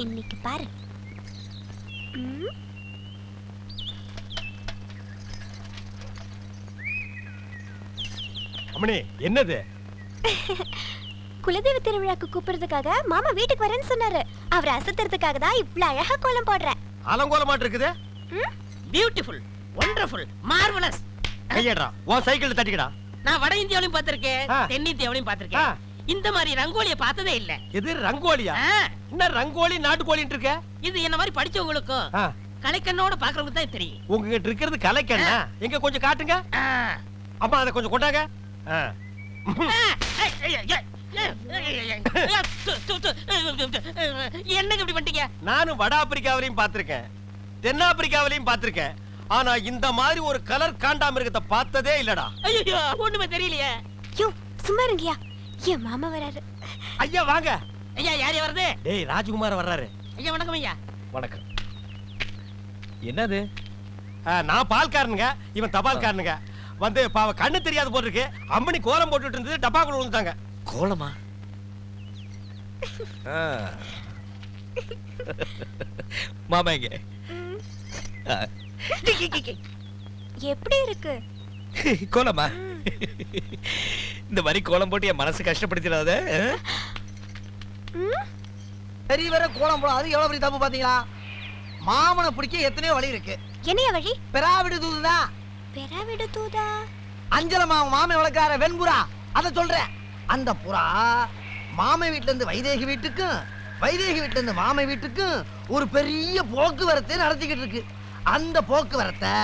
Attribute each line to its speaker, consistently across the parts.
Speaker 1: இன்னைக்கு பாரு.
Speaker 2: அம்மணி என்னது?
Speaker 1: குலதெய்வ திருவிழாக்கு கூப்பிடுறதுக்காக மாமா வீட்டுக்கு வரேன்னு சொன்னாரு. அவரை அசத்துறதுக்காக தான் இவ்வளவு அழகா கோலம் போடுறேன்.
Speaker 2: அலங்கோலமாட்டு இருக்குது.
Speaker 3: Beautiful, wonderful, marvellous.
Speaker 2: கையடா, உன் சைக்கிள் தட்டிக்கடா.
Speaker 3: நான் வட இந்தியாவிலும் பார்த்திருக்கேன், தென்னிந்தியாவிலும் பார்த்திருக்கேன். இந்த மாதிரி ரங்கோலிய பார்த்ததே இல்ல.
Speaker 2: இது ரங்கோலியா? என்ன ரங்கோலி நாட்டுக்கோலின்னு இருக்க?
Speaker 3: இது என்ன மாதிரி படிச்சவங்களுக்கும் கலைக்கண்ணோட பாக்குறவங்களுக்கு தான் தெரியும்.
Speaker 2: உங்ககிட்ட இருக்கிறது கலைக்கண்ணா? எங்க கொஞ்சம் காட்டுங்க. அம்மா அதை கொஞ்சம் கொண்டாங்க.
Speaker 3: என்னங்க இப்படி பண்ணிட்டீங்க?
Speaker 2: நானும் வட ஆப்பிரிக்காவிலையும் பார்த்திருக்கேன், தென்னாப்பிரிக்காவிலையும் பார்த்திருக்கேன். ஆனா இந்த மாதிரி ஒரு கலர் காண்டாமிருகத்தை பார்த்ததே இல்லடா.
Speaker 3: ஐயோ, ஒண்ணுமே தெரியலையே.
Speaker 1: யோ சும்மா இருங்கயா, என் மாமா வராரு.
Speaker 2: ஐயா வாங்க.
Speaker 3: ஐயா யார் வருது?
Speaker 2: டேய் ராஜ்குமார் வர்றாரு.
Speaker 3: ஐயா வணக்கம். ஐயா
Speaker 2: வணக்கம். என்னது? நான் பால்காரனுங்க, இவன் தபால்காரனுங்க. வந்து பாவ கண்ணு தெரியாது போல இருக்கு. அம்மணி கோலம் போட்டுட்டு இருந்தது, டப்பாக்குள்ள விழுந்தாங்க. கோலமா? மாமா எங்க?
Speaker 1: எப்படி இருக்கு
Speaker 2: கோலமா? இந்த மாதிரி கோலம் போட்டு என் மனசு கஷ்டப்படுத்திடாத.
Speaker 4: பெரிய வர கோலம் போட அது எவ்வளவு பெரிய தப்பு பாத்தீங்களா? மாமனை பிடிக்க எத்தனையோ வழி இருக்கு.
Speaker 1: என்னைய வழி?
Speaker 4: பெறாவிடு தூதுதான்.
Speaker 1: பெறாவிடு தூதா?
Speaker 4: அஞ்சல மாமன் வளர்க்கார வெண்புறா, அத சொல்றேன். அந்த புறா மாமன் வீட்டுல இருந்து வைதேகி வீட்டுக்கும், வைதேகி வீட்டுல இருந்து மாமன் வீட்டுக்கும் ஒரு பெரிய போக்குவரத்தை நடத்திக்கிட்டு இருக்கு. அந்த போக்குவரத்தை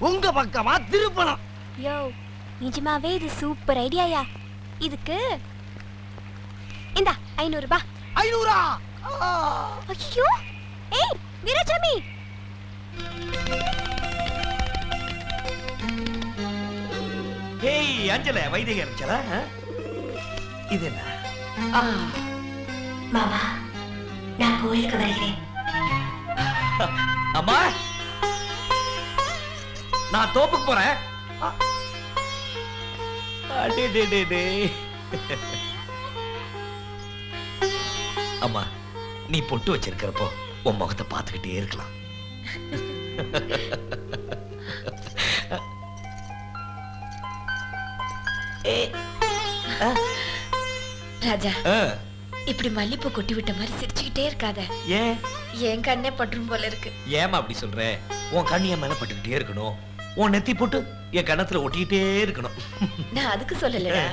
Speaker 4: உங்க பக்கமா திருப்பணும்.
Speaker 1: யோ நிஜமாவே இது சூப்பர் ஐடியாயா. இதுக்கு இந்தா 500 ரூபாய்.
Speaker 4: 500?
Speaker 1: ஐயோ, ஏய் வீராசாமி,
Speaker 2: ஏய் அஞ்சல, வைதேகி அனுப்பிச்சலா? இது என்ன?
Speaker 1: மாமா நான் கோயிலுக்கு வருகிறேன்.
Speaker 2: அம்மா நான் தோப்புக்கு போறேன். அம்மா நீ பொட்டு வச்சிருக்கிறப்போ உன் முகத்தை பார்த்துக்கிட்டே இருக்கலாம்.
Speaker 1: ராஜா, இப்படி மல்லிப்பூ கொட்டி விட்ட மாதிரி சிரிச்சுக்கிட்டே இருக்காத.
Speaker 2: ஏன்?
Speaker 1: என் கண்ணே பற்றும் போல இருக்கு.
Speaker 2: ஏமா அப்படி சொல்ற? உன் கண்ணு என் மேல பட்டுக்கிட்டே இருக்கணும், உன் நெத்தி போட்டு என் கண்ணத்துல ஒட்டிக்கிட்டே இருக்கணும்.
Speaker 1: நான் அதுக்கு சொல்லலடா,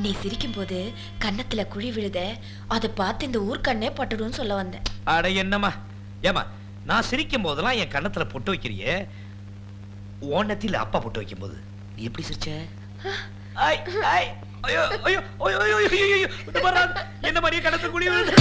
Speaker 1: நீ சிரிக்கும் போது கண்ணத்துல குழி விழுத அதை பார்த்து இந்த ஊர் கண்ணே பட்டுடும் சொல்ல வந்தேன்.
Speaker 2: அட என்னம்மா, ஏமா நான் சிரிக்கும் போதெல்லாம் என் கண்ணத்துல பொட்டு வைக்கிறியே, உன் நெத்தியில அப்பா பொட்டு வைக்கும் போது நீ எப்படி சிரிச்ச? ஐயோ ஐயோ ஐயோ ஐயோ ஐயோ, என்ன மாதிரியே கண்ணத்துல குழி விழுது.